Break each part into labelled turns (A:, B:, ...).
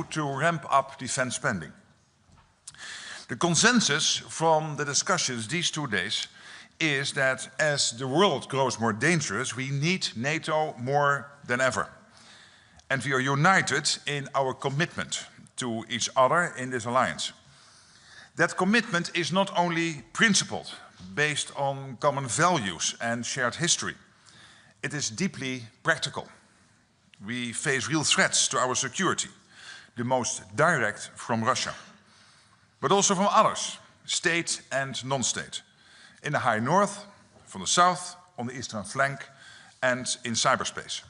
A: to ramp up defense spending. The consensus from the discussions these 2 days is that as the world grows more dangerous, we need NATO more than ever. And we are united in our commitment to each other in this alliance. That commitment is not only principled, based on common values and shared history. It is deeply practical. We face real threats to our security, the most direct from Russia, but also from others, state and non-state, in the high north, from the south, on the eastern flank, and in cyberspace.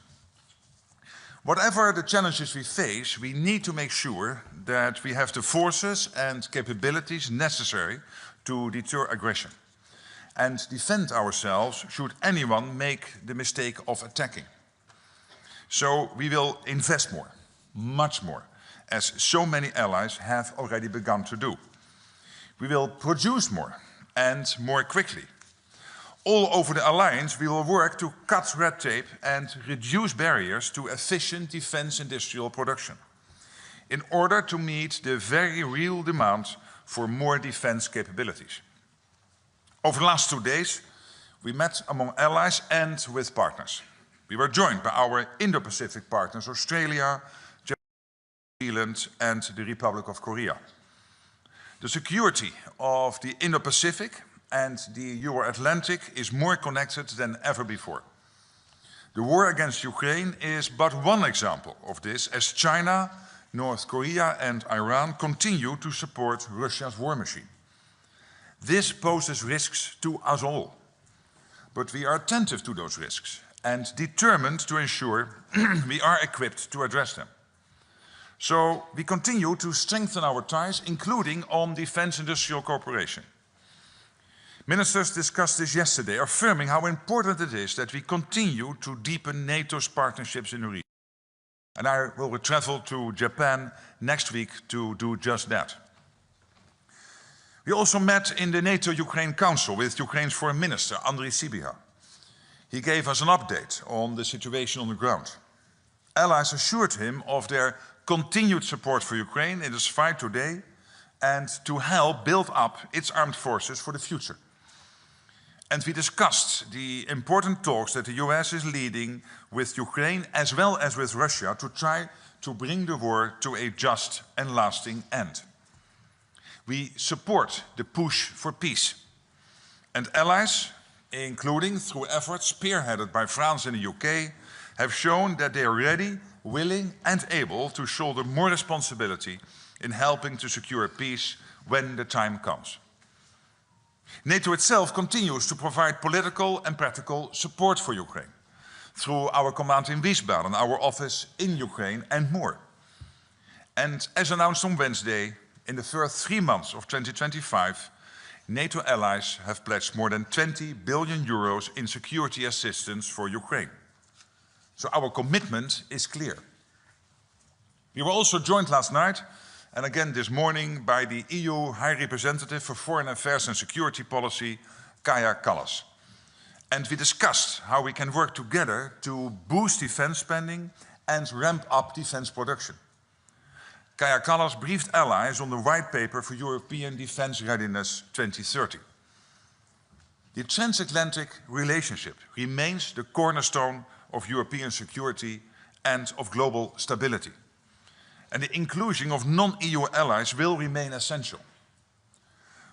A: Whatever the challenges we face, we need to make sure that we have the forces and capabilities necessary to deter aggression and defend ourselves should anyone make the mistake of attacking. So we will invest more, much more, as so many allies have already begun to do. We will produce more and more quickly. All over the alliance, we will work to cut red tape and reduce barriers to efficient defense industrial production in order to meet the very real demand for more defense capabilities. Over the last 2 days, we met among allies and with partners. We were joined by our Indo-Pacific partners, Australia, Japan, New Zealand, and the Republic of Korea. The security of the Indo-Pacific and the Euro-Atlantic is more connected than ever before. The war against Ukraine is but one example of this, as China, North Korea, and Iran continue to support Russia's war machine. This poses risks to us all, but we are attentive to those risks and determined to ensure we are equipped to address them. So we continue to strengthen our ties, including on defense industrial cooperation. Ministers discussed this yesterday, affirming how important it is that we continue to deepen NATO's partnerships in the region. And I will travel to Japan next week to do just that. We also met in the NATO-Ukraine Council with Ukraine's Foreign Minister, Andriy Sybiha. He gave us an update on the situation on the ground. Allies assured him of their continued support for Ukraine in its fight today and to help build up its armed forces for the future. And we discussed the important talks that the US is leading with Ukraine as well as with Russia to try to bring the war to a just and lasting end. We support the push for peace. And allies, including through efforts spearheaded by France and the UK, have shown that they are ready, willing and able to shoulder more responsibility in helping to secure peace when the time comes. NATO itself continues to provide political and practical support for Ukraine through our command in Wiesbaden, our office in Ukraine and more. And as announced on Wednesday, in the first 3 months of 2025, NATO allies have pledged more than 20 billion euros in security assistance for Ukraine. So our commitment is clear. We were also joined last night and again this morning by the EU High Representative for Foreign Affairs and Security Policy, Kaja Kallas. And we discussed how we can work together to boost defense spending and ramp up defense production. Kaja Kallas briefed allies on the White Paper for European Defense Readiness 2030. The transatlantic relationship remains the cornerstone of European security and of global stability. And the inclusion of non-EU allies will remain essential.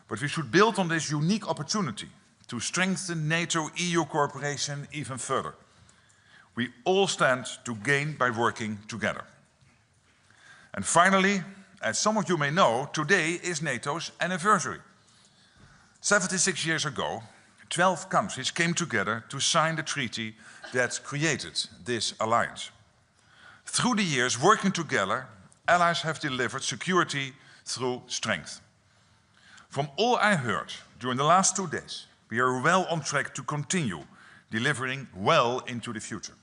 A: But we should build on this unique opportunity to strengthen NATO-EU cooperation even further. We all stand to gain by working together. And finally, as some of you may know, today is NATO's anniversary. 76 years ago, 12 countries came together to sign the treaty that created this alliance. Through the years working together, allies have delivered security through strength. From all I heard during the last 2 days, we are well on track to continue delivering well into the future.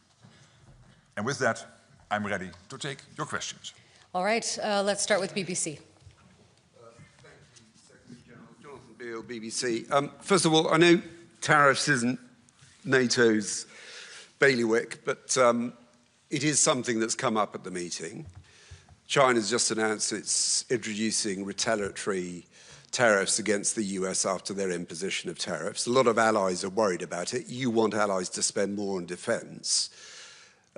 A: And with that, I'm ready to take your questions.
B: All right, let's start with BBC.
C: Thank you, Secretary General Jonathan Beale, BBC. First of all, I know tariffs isn't NATO's bailiwick, but it is something that's come up at the meeting. China's just announced it's introducing retaliatory tariffs against the US after their imposition of tariffs. A lot of allies are worried about it. You want allies to spend more on defense.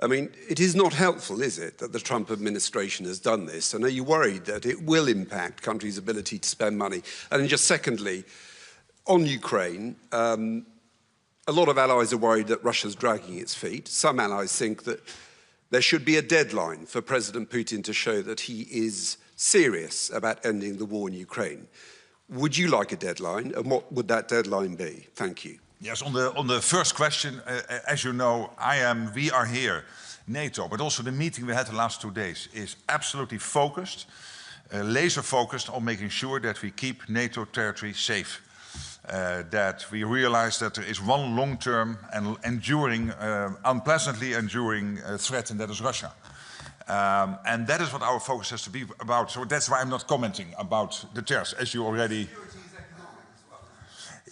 C: I mean, it is not helpful, is it, that the Trump administration has done this? And are you worried that it will impact countries' ability to spend money? And then just secondly, on Ukraine, a lot of allies are worried that Russia's dragging its feet. Some allies think that there should be a deadline for President Putin to show that he is serious about ending the war in Ukraine. Would you like a deadline, and what would that deadline be? Thank you.
A: Yes, on the first question, as you know, we are here, NATO, but also the meeting we had the last 2 days is absolutely focused, laser focused on making sure that we keep NATO territory safe. That we realize that there is one long-term and enduring, unpleasantly enduring threat, and that is Russia. And that is what our focus has to be about. So that's why I'm not commenting about the tariffs, as you already...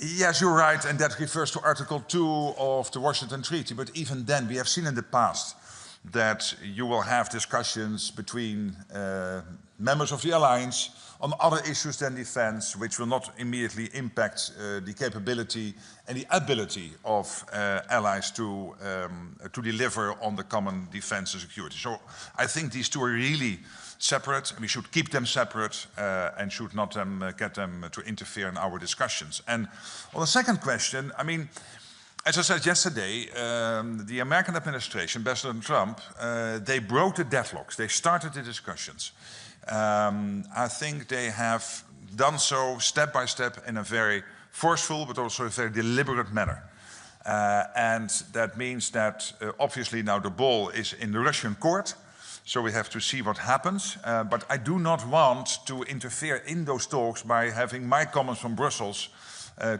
A: Yes, you're right, and that refers to Article 2 of the Washington Treaty. But even then, we have seen in the past that you will have discussions between members of the alliance on other issues than defense, which will not immediately impact the capability and the ability of allies to deliver on the common defense and security. So I think these two are really separate, and we should keep them separate and should not get them to interfere in our discussions. And on the second question, I mean, as I said yesterday, the American administration, President Trump, they broke the deadlocks. They started the discussions. I think they have done so step by step in a very forceful but also a very deliberate manner. And that means that obviously now the ball is in the Russian court, so we have to see what happens. But I do not want to interfere in those talks by having my comments from Brussels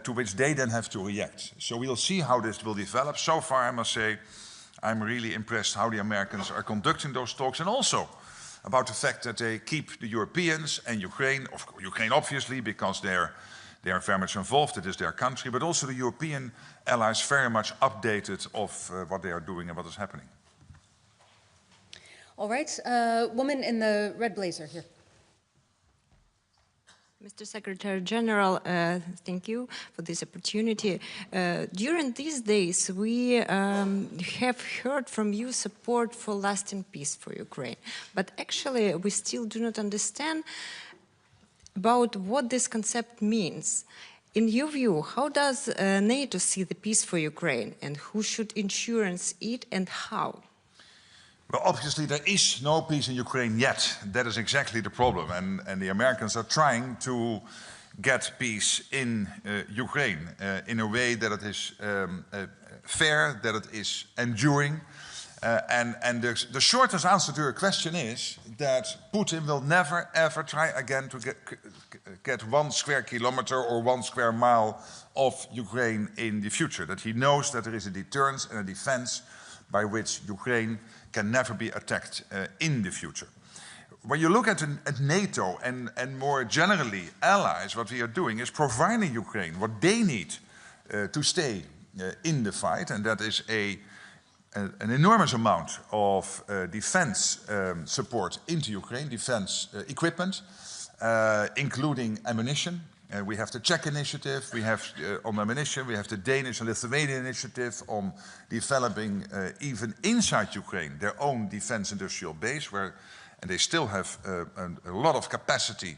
A: to which they then have to react. So we'll see how this will develop. So far, I must say, I'm really impressed how the Americans are conducting those talks, and also about the fact that they keep the Europeans and Ukraine obviously, because they are very much involved, it is their country, but also the European allies very much updated of what they are doing and what is happening.
B: All right, woman in the red blazer here.
D: Mr. Secretary General, thank you for this opportunity. During these days, we have heard from you support for lasting peace for Ukraine. But actually, we still do not understand about what this concept means. In your view, how does NATO see the peace for Ukraine, and who should ensure it, and how?
A: Well, obviously there is no peace in Ukraine yet. That is exactly the problem. And the Americans are trying to get peace in Ukraine in a way that it is fair, that it is enduring. And the shortest answer to your question is that Putin will never ever try again to get 1 square kilometer or 1 square mile of Ukraine in the future. That he knows that there is a deterrence and a defense by which Ukraine can never be attacked in the future. When you look at NATO and more generally allies, what we are doing is providing Ukraine what they need to stay in the fight, and that is an enormous amount of defense support into Ukraine, defense equipment, including ammunition. We have the Czech initiative, we have on ammunition, we have the Danish and Lithuanian initiative on developing even inside Ukraine their own defense industrial base, and they still have a lot of capacity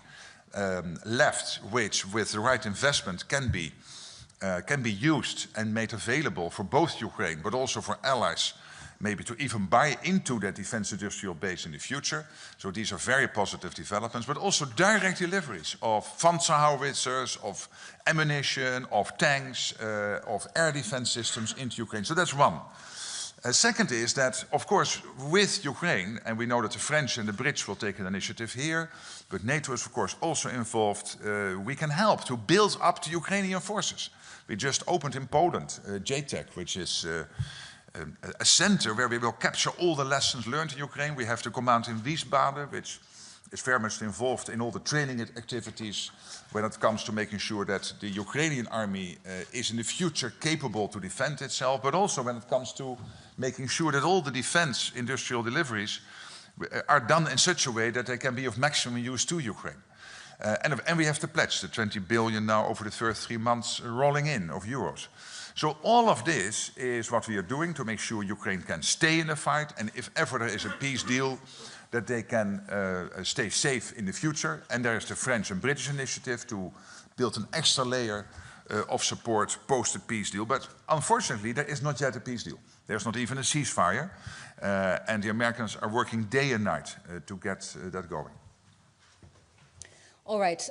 A: left, which with the right investment can be used and made available for both Ukraine but also for allies, maybe to even buy into that defense industrial base in the future. So these are very positive developments, but also direct deliveries of Panzer howitzers, of ammunition, of tanks, of air defense systems into Ukraine. So that's one. Second is that, of course, with Ukraine, and we know that the French and the Brits will take an initiative here, but NATO is, of course, also involved. We can help to build up the Ukrainian forces. We just opened in Poland, JTEC, which is a center where we will capture all the lessons learned in Ukraine. We have the command in Wiesbaden, which is very much involved in all the training activities when it comes to making sure that the Ukrainian army is in the future capable to defend itself, but also when it comes to making sure that all the defense industrial deliveries are done in such a way that they can be of maximum use to Ukraine. And we have the pledge, the 20 billion now over the first 3 months rolling in of euros. So all of this is what we are doing to make sure Ukraine can stay in the fight, and if ever there is a peace deal, that they can stay safe in the future. And there is the French and British initiative to build an extra layer of support post the peace deal. But unfortunately, there is not yet a peace deal. There's not even a ceasefire. And the Americans are working day and night to get that going.
B: All right,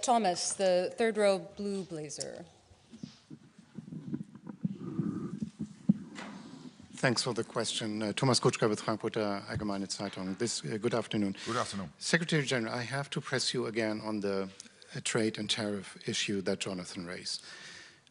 B: Thomas, the third row blue blazer.
E: Thanks for the question. Thomas Kutschka with Frankfurter Allgemeine Zeitung. Good afternoon.
A: Good afternoon.
E: Secretary General, I have to press you again on the trade and tariff issue that Jonathan raised.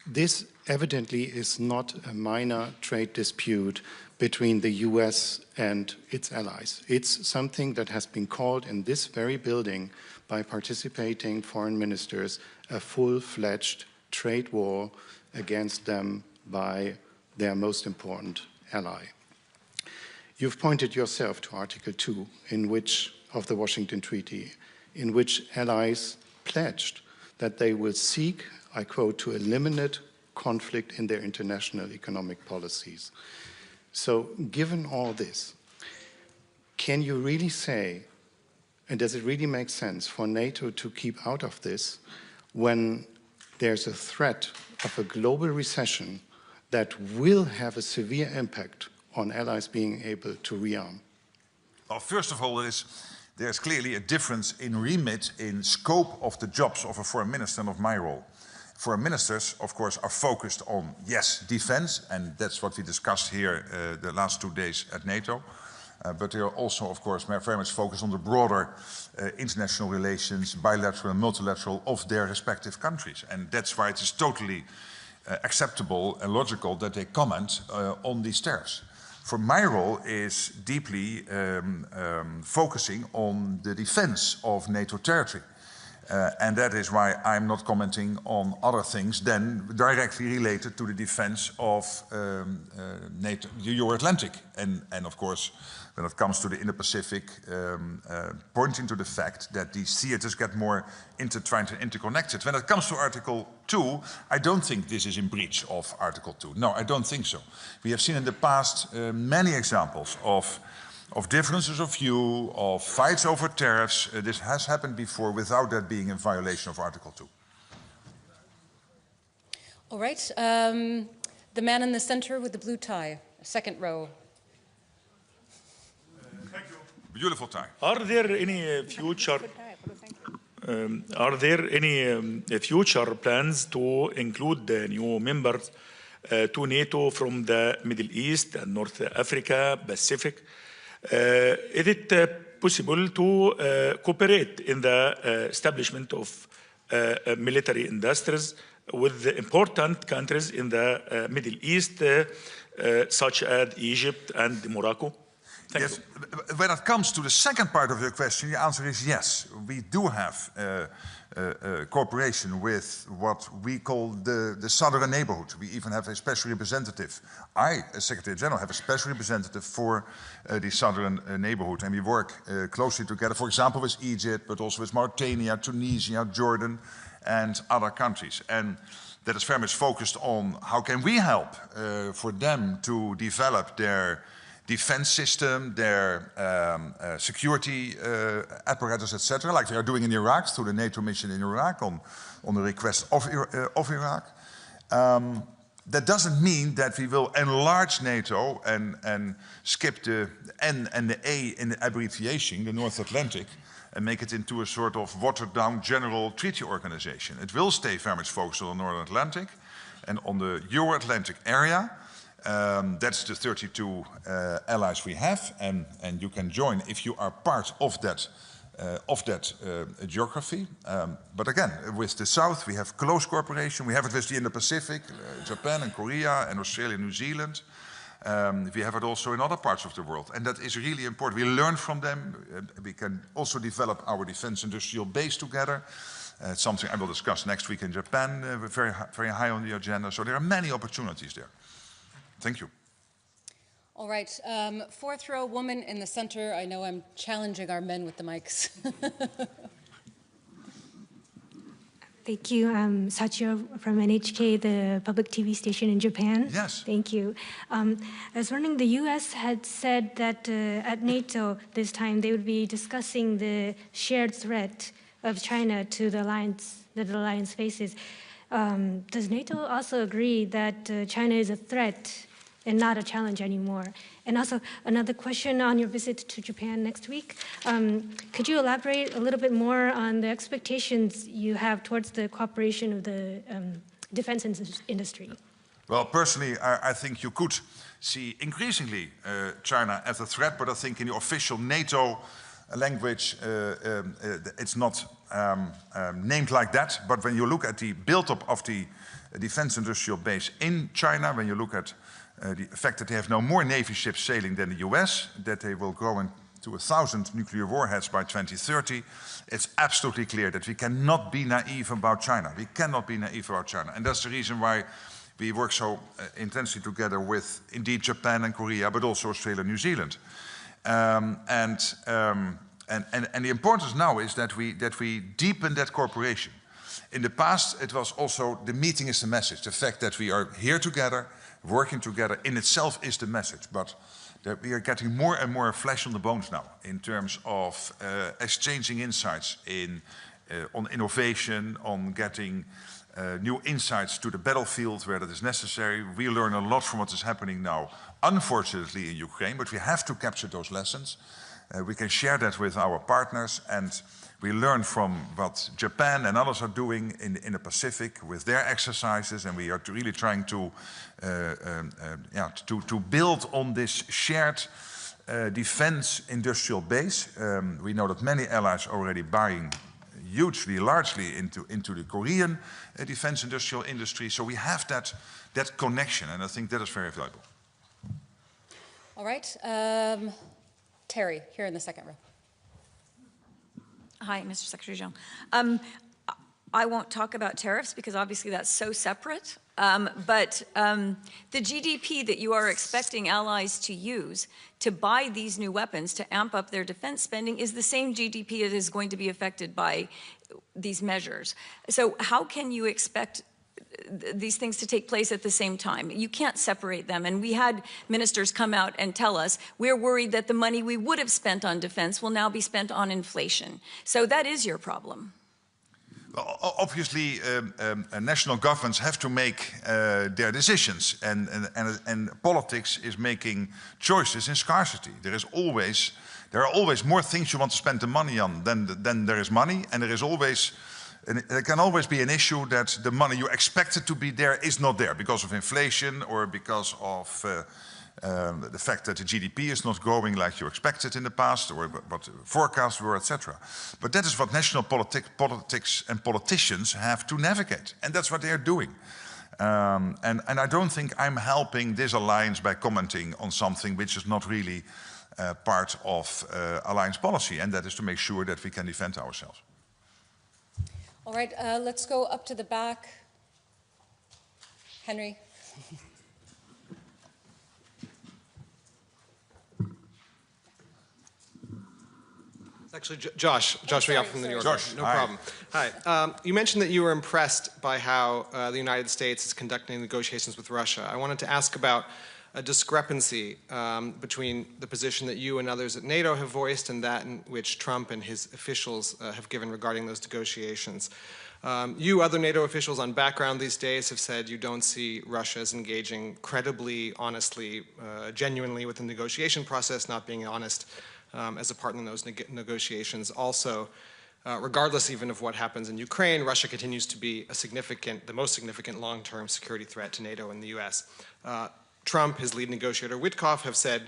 E: This evidently is not a minor trade dispute between the US and its allies. It's something that has been called in this very building by participating foreign ministers a full-fledged trade war against them by their most important ally. You've pointed yourself to Article 2 of the Washington Treaty, in which allies pledged that they will seek, I quote, to eliminate conflict in their international economic policies. So given all this, can you really say, and does it really make sense for NATO to keep out of this when there's a threat of a global recession that will have a severe impact on allies being able to rearm?
A: Well, first of all, there's clearly a difference in remit, in scope of the jobs of a foreign minister and of my role. Foreign ministers, of course, are focused on, yes, defense, and that's what we discussed here the last 2 days at NATO. But they are also, of course, very much focused on the broader international relations, bilateral and multilateral, of their respective countries. And that's why it is totally acceptable and logical that they comment on these tariffs. For my role is deeply focusing on the defense of NATO territory. And that is why I'm not commenting on other things than directly related to the defense of NATO, the Euro-Atlantic. And of course, when it comes to the Indo-Pacific, pointing to the fact that these theaters get more intertwined and interconnected. When it comes to Article 2, I don't think this is in breach of Article 2. No, I don't think so. We have seen in the past many examples of differences of view, of fights over tariffs. This has happened before without that being in violation of Article 2.
B: All right, the man in the center with the blue tie, second row.
A: Thank you. Beautiful tie.
F: Are there any future plans to include new members to NATO from the Middle East and North Africa, Pacific? Is it possible to cooperate in the establishment of military industries with the important countries in the Middle East, such as Egypt and Morocco? Thank you.
A: When it comes to the second part of your question, the answer is yes. We do have cooperation with what we call the southern neighborhood. We even have a special representative. I, as Secretary General, have a special representative for the southern neighborhood, and we work closely together, for example, with Egypt, but also with Mauritania, Tunisia, Jordan, and other countries. And that is very much focused on how can we help for them to develop their defense system, their security apparatus, etc., like they are doing in Iraq through the NATO mission in Iraq on the request of Iraq. That doesn't mean that we will enlarge NATO and skip the N and the A in the abbreviation, the North Atlantic, and make it into a sort of watered-down general treaty organization. It will stay very much focused on the North Atlantic and on the Euro-Atlantic area. That's the 32 allies we have, and you can join if you are part of that geography. But again, with the South, we have close cooperation. We have it with the Indo-Pacific, Japan and Korea and Australia and New Zealand. We have it also in other parts of the world, and that is really important. We learn from them. We can also develop our defense industrial base together. It's something I will discuss next week in Japan, very high on the agenda. So there are many opportunities there. Thank you.
B: All right, fourth row woman in the center. I know I'm challenging our men with the mics.
G: Thank you. I'm Sachio from NHK, the public TV station in Japan.
A: Yes.
G: Thank you. I was wondering, the U.S. had said that at NATO this time they would be discussing the shared threat of China to the alliance that the alliance faces. Does NATO also agree that China is a threat and not a challenge anymore? And also, another question on your visit to Japan next week. Could you elaborate a little bit more on the expectations you have towards the cooperation of the defense industry?
A: Well, personally, I think you could see increasingly China as a threat, but I think in the official NATO language, it's not named like that. But when you look at the build-up of the defense industrial base in China, when you look at the fact that they have now more Navy ships sailing than the US, that they will grow into 1,000 nuclear warheads by 2030, it's absolutely clear that we cannot be naive about China. We cannot be naive about China. And that's the reason why we work so intensely together with, indeed, Japan and Korea, but also Australia and New Zealand. And the importance now is that we deepen that cooperation. In the past, it was also the meeting is the message. The fact that we are here together, working together in itself is the message. But that we are getting more and more flesh on the bones now in terms of exchanging insights on innovation, on getting new insights to the battlefield where that is necessary. We learn a lot from what is happening now, unfortunately, in Ukraine, but we have to capture those lessons. We can share that with our partners, and we learn from what Japan and others are doing in the Pacific with their exercises, and we are really trying to build on this shared defense industrial base. We know that many allies are already buying hugely, largely into the Korean defense industrial industry. So we have that connection, and I think that is very valuable.
B: All right, Terry, here in the second row.
H: Hi, Mr. Secretary General. I won't talk about tariffs because obviously that's so separate. But the GDP that you are expecting allies to use to buy these new weapons to amp up their defense spending is the same GDP that is going to be affected by these measures. So how can you expect these things to take place at the same time? You can't separate them. And we had ministers come out and tell us, we're worried that the money we would have spent on defense will now be spent on inflation. So that is your problem.
A: Well, obviously, national governments have to make their decisions, and politics is making choices in scarcity. There are always more things you want to spend the money on than there is money, and there can always be an issue that the money you expected to be there is not there because of inflation or because of the fact that the GDP is not growing like you expected in the past, or what the forecasts were, etc. But that is what national politics and politicians have to navigate, and that's what they are doing. And I don't think I'm helping this alliance by commenting on something which is not really part of alliance policy, and that is to make sure that we can defend ourselves.
B: All right, let's go up to the back. Henry.
I: It's actually Josh Riop from the New Yorker.
A: Josh,
I: no
A: hi.
I: problem. Hi. You mentioned that you were impressed by how the United States is conducting negotiations with Russia. I wanted to ask about a discrepancy between the position that you and others at NATO have voiced and that in which Trump and his officials have given regarding those negotiations. You, other NATO officials on background these days, have said you don't see Russia as engaging credibly, honestly, genuinely with the negotiation process, not being honest as a partner in those negotiations. Also, regardless even of what happens in Ukraine, Russia continues to be the most significant long-term security threat to NATO and the US. Trump, his lead negotiator Witkoff, have said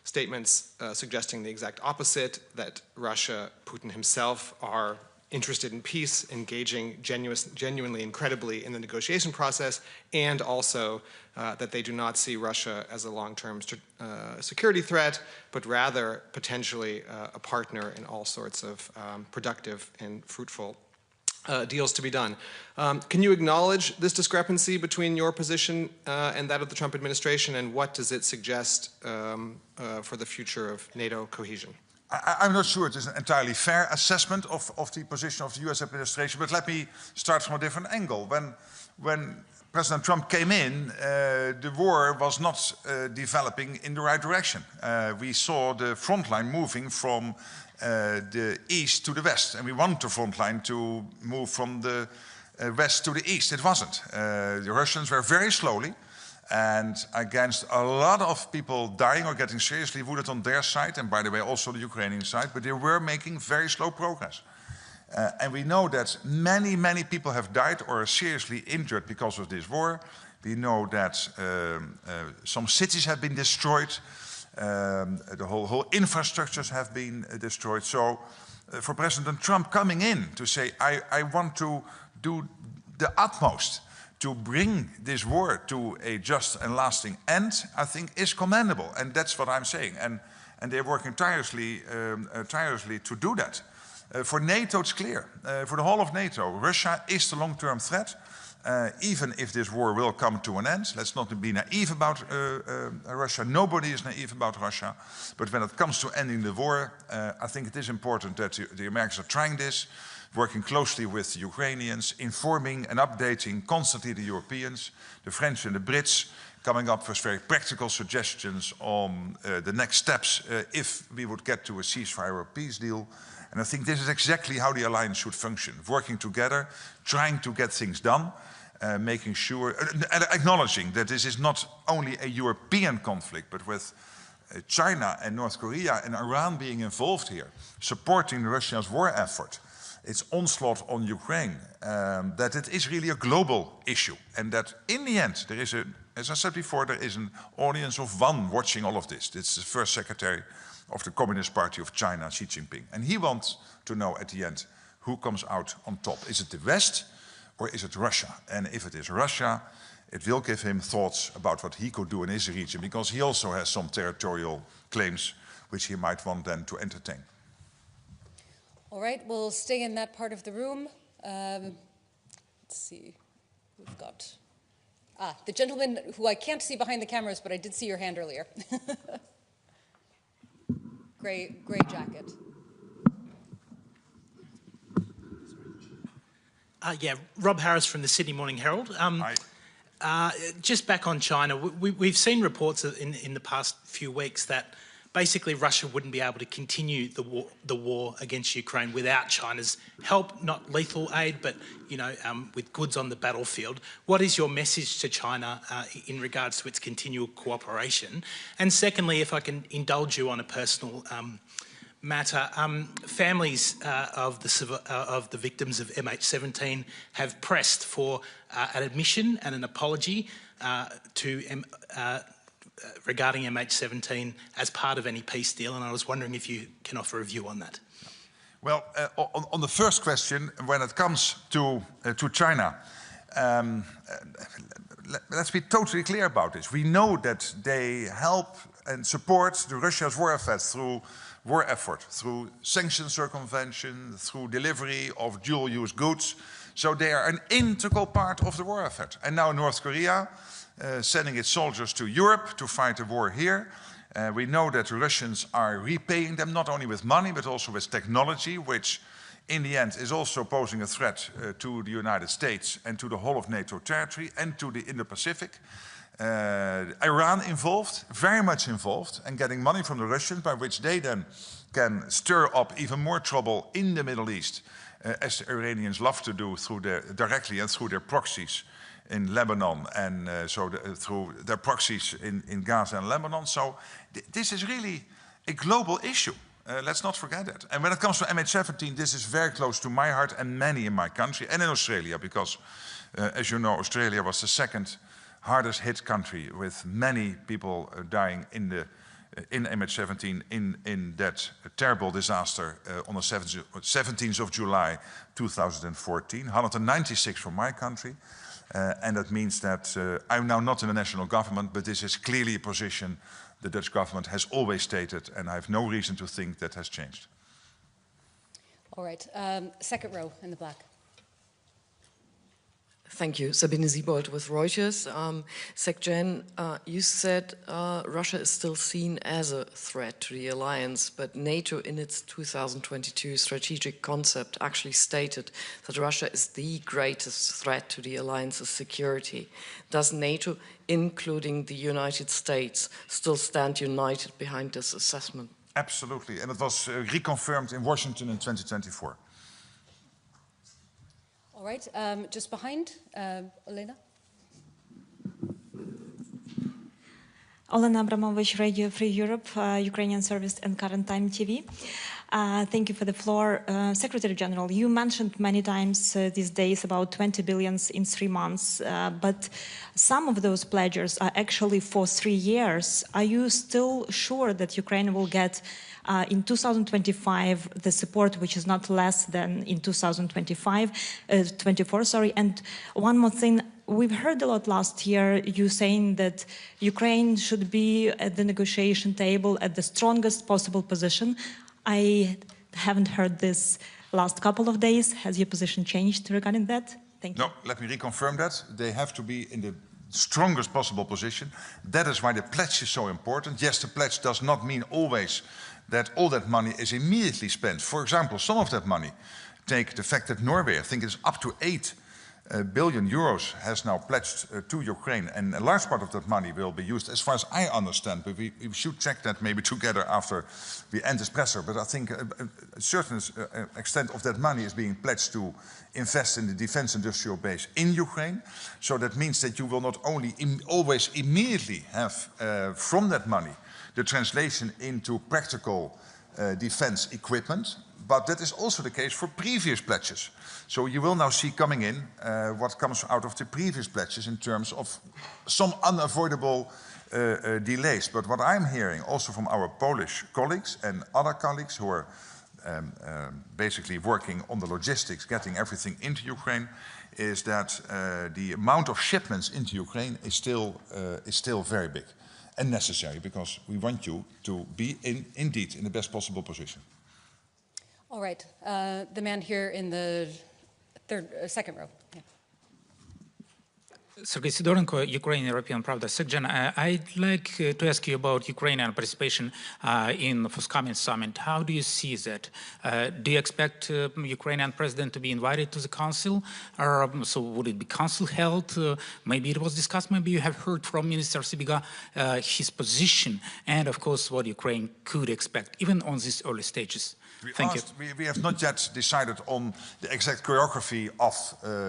I: statements suggesting the exact opposite, that Russia, Putin himself, are interested in peace, engaging genuinely and credibly in the negotiation process, and also that they do not see Russia as a long-term security threat, but rather potentially a partner in all sorts of productive and fruitful deals to be done. Can you acknowledge this discrepancy between your position and that of the Trump administration, and what does it suggest for the future of NATO cohesion?
A: I'm not sure it is an entirely fair assessment of the position of the US administration, but let me start from a different angle. When President Trump came in, the war was not developing in the right direction. We saw the front line moving from the east to the west, and we want the front line to move from the west to the east. It wasn't. The Russians were very slowly, and against a lot of people dying or getting seriously wounded on their side, and by the way also the Ukrainian side, but they were making very slow progress. And we know that many people have died or are seriously injured because of this war. We know that some cities have been destroyed. The whole infrastructures have been destroyed. So for President Trump coming in to say, I want to do the utmost to bring this war to a just and lasting end, I think is commendable. And that's what I'm saying. And they're working tirelessly to do that. For NATO, it's clear. For the whole of NATO, Russia is the long-term threat. Even if this war will come to an end. Let's not be naive about Russia. Nobody is naive about Russia. But when it comes to ending the war, I think it is important that the Americans are trying this, working closely with the Ukrainians, informing and updating constantly the Europeans, the French and the Brits, coming up with very practical suggestions on the next steps if we would get to a ceasefire or peace deal. And I think this is exactly how the alliance should function, working together, trying to get things done, making sure, and acknowledging that this is not only a European conflict, but with China and North Korea and Iran being involved here, supporting Russia's war effort, its onslaught on Ukraine, that it is really a global issue. And that in the end, there is as I said before, there is an audience of one watching all of this. It's the first secretary of the Communist Party of China, Xi Jinping. And he wants to know at the end who comes out on top. Is it the West or is it Russia? And if it is Russia, it will give him thoughts about what he could do in his region, because he also has some territorial claims which he might want then to entertain.
B: All right, we'll stay in that part of the room. Let's see, we've got the gentleman who I can't see behind the cameras, but I did see your hand earlier. Gray jacket.
J: Yeah, Rob Harris from the Sydney Morning Herald. Just back on China, we've seen reports in the past few weeks that basically Russia wouldn't be able to continue the war against Ukraine without China's help, not lethal aid, but with goods on the battlefield. What is your message to China in regards to its continual cooperation? And secondly, if I can indulge you on a personal matter, families of the victims of MH17 have pressed for an admission and an apology regarding MH17 as part of any peace deal, and I was wondering if you can offer a view on that.
A: Well, on the first question, when it comes to China, let's be totally clear about this. We know that they help and support the Russia's war effort through sanction circumvention, through delivery of dual-use goods. So they are an integral part of the war effort. And now North Korea, sending its soldiers to Europe to fight the war here. We know that the Russians are repaying them not only with money but also with technology, which in the end is also posing a threat to the United States and to the whole of NATO territory and to the Indo-Pacific. Iran involved, very much involved, and getting money from the Russians by which they then can stir up even more trouble in the Middle East, as the Iranians love to do directly and through their proxies in Lebanon, and through their proxies in Gaza and Lebanon. So this is really a global issue. Let's not forget that. And when it comes to MH17, this is very close to my heart and many in my country and in Australia, because, as you know, Australia was the second hardest hit country, with many people dying in MH17 in that terrible disaster on the 17th of July 2014, 196 from my country. And that means that I'm now not in the national government, but this is clearly a position the Dutch government has always stated, and I have no reason to think that has changed.
B: All right, second row in the back.
K: Thank you. Sabine Siebold with Reuters. SecGen, you said Russia is still seen as a threat to the alliance, but NATO in its 2022 strategic concept actually stated that Russia is the greatest threat to the alliance's security. Does NATO, including the United States, still stand united behind this assessment?
A: Absolutely, and it was reconfirmed in Washington in 2024.
B: All right, just behind, Olena.
L: Olena Abramovich, Radio Free Europe, Ukrainian Service and Current Time TV. Thank you for the floor. Secretary General, you mentioned many times these days about 20 billion in 3 months, but some of those pledges are actually for 3 years. Are you still sure that Ukraine will get in 2025 the support which is not less than in 2024? And one more thing, we've heard a lot last year you saying that Ukraine should be at the negotiation table at the strongest possible position. I haven't heard this last couple of days. Has your position changed regarding that? Thank you.
A: No, let me reconfirm that. They have to be in the strongest possible position. That is why the pledge is so important. Yes, the pledge does not mean always that all that money is immediately spent. For example, some of that money, take the fact that Norway, I think it's up to 8 billion euros has now pledged to Ukraine, and a large part of that money will be used, as far as I understand, but we should check that maybe together after we end this presser, but I think a certain extent of that money is being pledged to invest in the defense industrial base in Ukraine. So that means that you will not only always immediately have from that money the translation into practical defense equipment, but that is also the case for previous pledges. So you will now see coming in what comes out of the previous pledges in terms of some unavoidable delays. But what I'm hearing also from our Polish colleagues and other colleagues who are basically working on the logistics, getting everything into Ukraine, is that the amount of shipments into Ukraine is still very big and necessary, because we want you to be indeed in the best possible position.
B: All right, the man here in the second row. Yeah.
M: Sergei Sidorenko, Ukraine, European Pravda. SecGen, I'd like to ask you about Ukrainian participation in the forthcoming summit. How do you see that? Do you expect Ukrainian president to be invited to the council? Or, so would it be council held? Maybe it was discussed, maybe you have heard from Minister Sibiga his position, and of course what Ukraine could expect, even on these early stages. Thank you.
A: We have not yet decided on the exact choreography of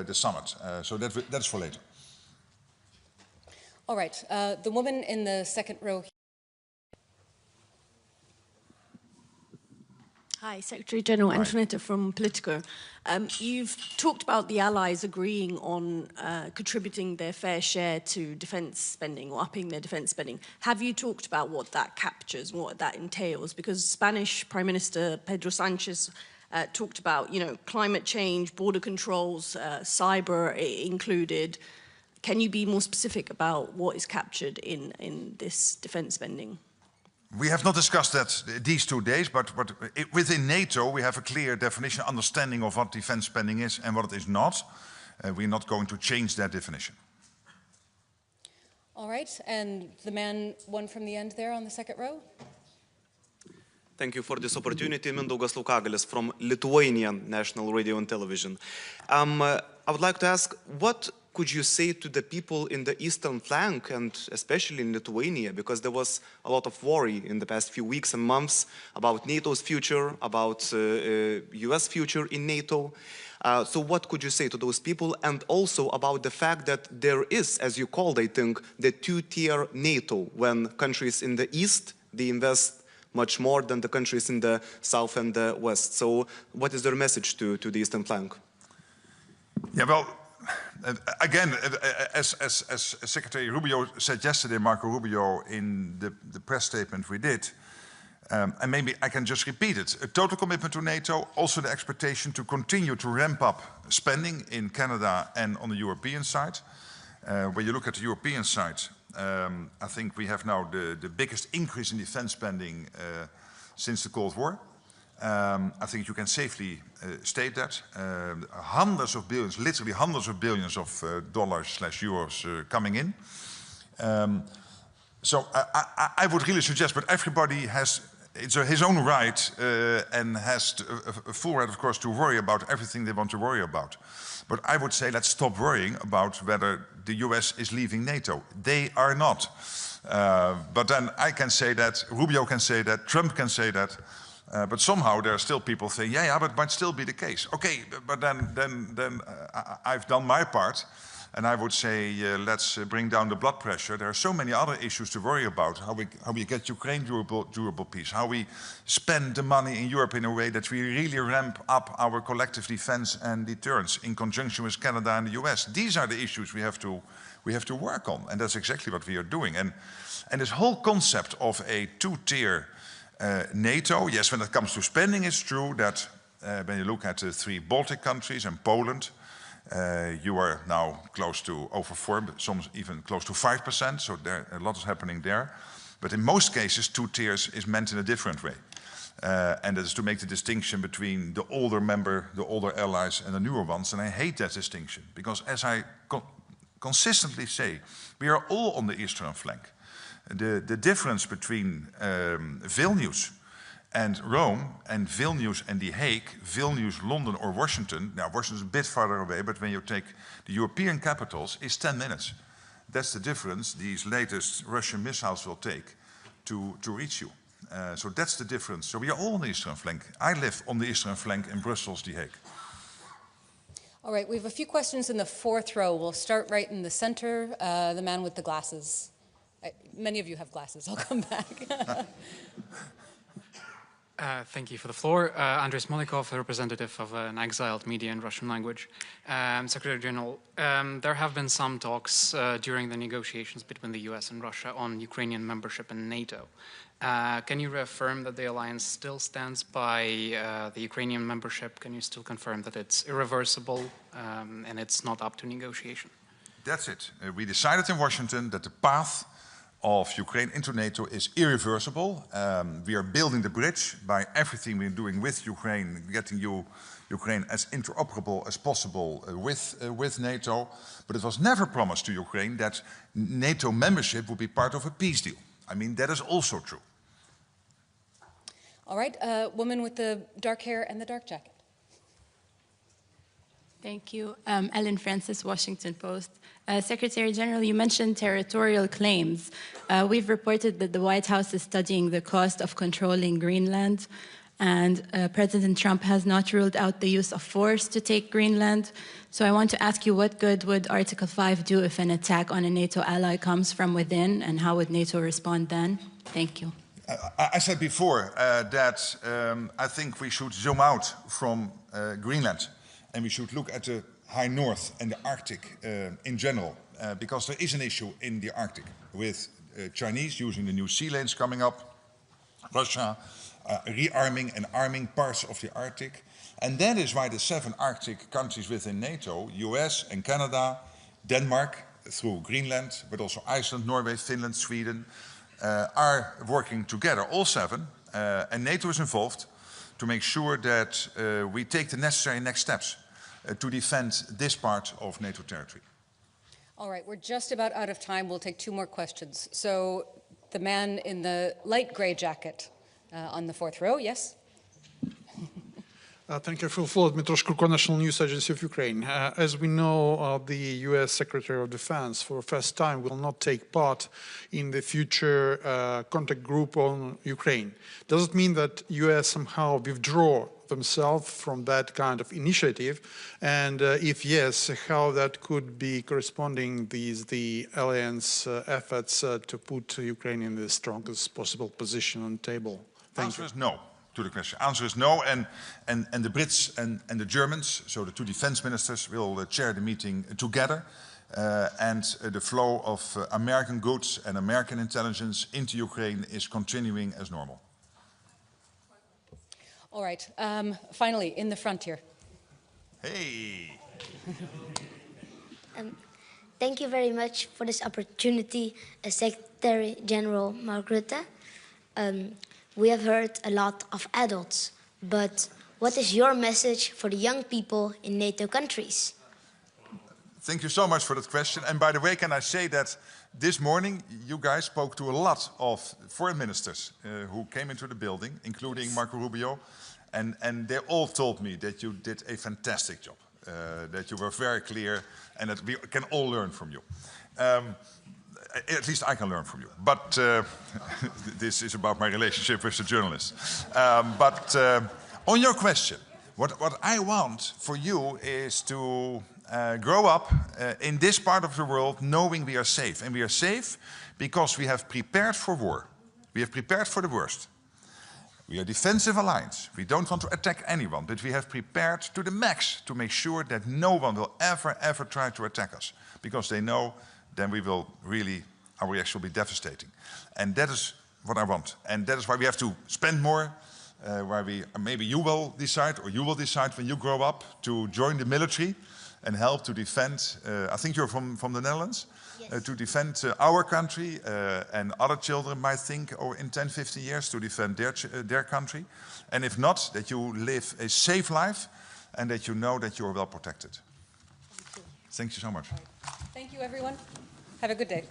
A: the summit, so that's for later.
B: All right, the woman in the second row.
N: Hi, Secretary General Antonetta from Politico. You've talked about the allies agreeing on contributing their fair share to defence spending, or upping their defence spending. Have you talked about what that captures, what that entails? Because Spanish Prime Minister Pedro Sánchez talked about, climate change, border controls, cyber included. Can you be more specific about what is captured in this defence spending?
A: We have not discussed that these 2 days, but within NATO we have a clear definition, understanding of what defense spending is and what it is not. We're not going to change that definition.
B: All right, and the one from the end there on the second row.
O: Thank you for this opportunity. Mindaugas Laukagalis from Lithuanian National Radio and Television. I would like to ask, what could you say to the people in the eastern flank, and especially in Lithuania, because there was a lot of worry in the past few weeks and months about NATO's future, about US future in NATO. So what could you say to those people, and also about the fact that there is, as you called, I think, the two-tier NATO, when countries in the east, they invest much more than the countries in the south and the west. So what is their message to the eastern flank?
A: Yeah, well, again, as Secretary Rubio said yesterday, Marco Rubio, in the press statement we did, and maybe I can just repeat it, a total commitment to NATO, also the expectation to continue to ramp up spending in Canada and on the European side. When you look at the European side, I think we have now the biggest increase in defense spending since the Cold War. I think you can safely state that. Hundreds of billions, literally hundreds of billions of dollars/euros coming in. So I would really suggest, but everybody has his own right and has a full right, of course, to worry about everything they want to worry about. But I would say let's stop worrying about whether the US is leaving NATO. They are not. But then I can say that, Rubio can say that, Trump can say that. But somehow there are still people saying, yeah, but it might still be the case. Okay, but then I've done my part. And I would say, let's bring down the blood pressure. There are so many other issues to worry about. How we get Ukraine durable peace. How we spend the money in Europe in a way that we really ramp up our collective defense and deterrence in conjunction with Canada and the US. These are the issues we have to work on. And that's exactly what we are doing. And this whole concept of a two-tier NATO, yes, when it comes to spending, it's true that when you look at the 3 Baltic countries and Poland, you are now close to over 4%, some even close to 5%, so a lot is happening there. But in most cases, 2 tiers is meant in a different way. And that is to make the distinction between the older member, the older allies, and the newer ones. And I hate that distinction, because as I consistently say, we are all on the eastern flank. The difference between Vilnius and Rome, and Vilnius and The Hague, Vilnius, London or Washington, now Washington is a bit farther away, but when you take the European capitals, is 10 minutes. That's the difference these latest Russian missiles will take to reach you. So that's the difference. So we are all on the eastern flank. I live on the eastern flank in Brussels, The Hague.
B: All right, we have a few questions in the 4th row. We'll start right in the center, the man with the glasses. Many of you have glasses, I'll come back.
P: Thank you for the floor. Andres Molikov, a representative of an exiled media in Russian language. Secretary General, there have been some talks during the negotiations between the US and Russia on Ukrainian membership in NATO. Can you reaffirm that the alliance still stands by the Ukrainian membership? Can you still confirm that it's irreversible and it's not up to negotiation?
A: That's it. We decided in Washington that the path of Ukraine into NATO is irreversible. We are building the bridge by everything we're doing with Ukraine, getting Ukraine as interoperable as possible with NATO. But it was never promised to Ukraine that NATO membership would be part of a peace deal. I mean, that is also true.
B: All right, woman with the dark hair and the dark jacket.
Q: Thank you. Ellen Francis, Washington Post. Secretary General, you mentioned territorial claims. We've reported that the White House is studying the cost of controlling Greenland, and President Trump has not ruled out the use of force to take Greenland. So I want to ask you, what good would Article 5 do if an attack on a NATO ally comes from within, and how would NATO respond then? Thank you.
A: I said before that I think we should zoom out from Greenland. And we should look at the high north and the Arctic in general, because there is an issue in the Arctic with Chinese using the new sea lanes coming up, Russia rearming and arming parts of the Arctic. And that is why the 7 Arctic countries within NATO, US and Canada, Denmark through Greenland, but also Iceland, Norway, Finland, Sweden, are working together, all 7, and NATO is involved to make sure that we take the necessary next steps to defend this part of NATO territory.
B: All right, we're just about out of time. We'll take 2 more questions. So the man in the light gray jacket on the 4th row, yes?
R: Thank you for the floor. Dmitro Shkurko, National News Agency of Ukraine. As we know, the U.S. Secretary of Defense, for the first time, will not take part in the future contact group on Ukraine. Does it mean that U.S. somehow withdraw themselves from that kind of initiative? And if yes, how that could be corresponding the alliance efforts to put Ukraine in the strongest possible position on the table?
A: Answer is no to the question. Answer is no, and the Brits and the Germans, so the 2 defense ministers, will chair the meeting together, and the flow of American goods and American intelligence into Ukraine is continuing as normal.
B: All right, finally, in the front here.
A: Hey!
S: Thank you very much for this opportunity, Secretary General Mark Rutте. We have heard a lot of adults But what is your message for the young people in NATO countries?
A: Thank you so much for that question. And by the way, can I say that this morning you guys spoke to a lot of foreign ministers who came into the building, including Marco Rubio, and they all told me that you did a fantastic job, that you were very clear, and that we can all learn from you. At least I can learn from you. But this is about my relationship with the journalists. On your question, what I want for you is to grow up in this part of the world knowing we are safe. And we are safe because we have prepared for war. We have prepared for the worst. We are a defensive alliance. We don't want to attack anyone, but we have prepared to the max to make sure that no one will ever try to attack us. Because they know then we will really, our reaction will be devastating. And that is what I want. And that is why we have to spend more, maybe you will decide, or you will decide when you grow up to join the military and help to defend, I think you're from the Netherlands, yes. To defend our country, and other children might think, in 10, 15 years to defend their country. And if not, that you live a safe life and that you know that you are well protected. Thank you so much.
B: Thank you, everyone. Have a good day.